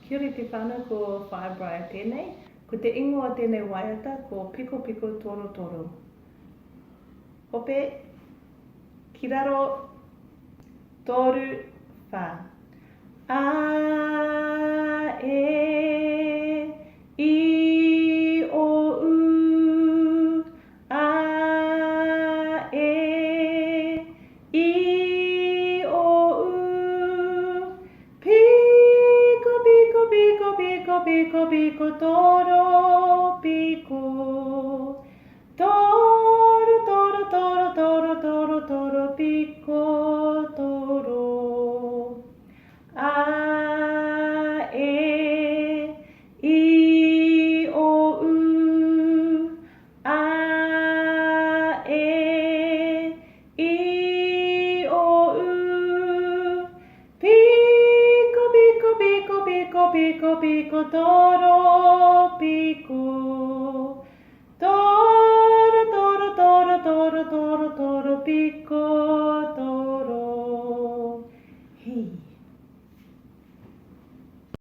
Kia ora te whānau ko Whaebrai tēnei, ko te ingoa tēnei waiata ko Piko Piko Toro Toro. Hope, ki raro, toru, wha. A, e, I, o, u. A, e, I, o, u. Piko, piko, piko, piko, piko, piko, toro, piko. Toro, toro, toro, toro, toro, toro, piko, toro. A, e, I, o, u. A, e, I, o, u. Piko, piko, piko, piko, piko, piko, toro, piko. Toro, toro, toro, toro, toro, toro, piko.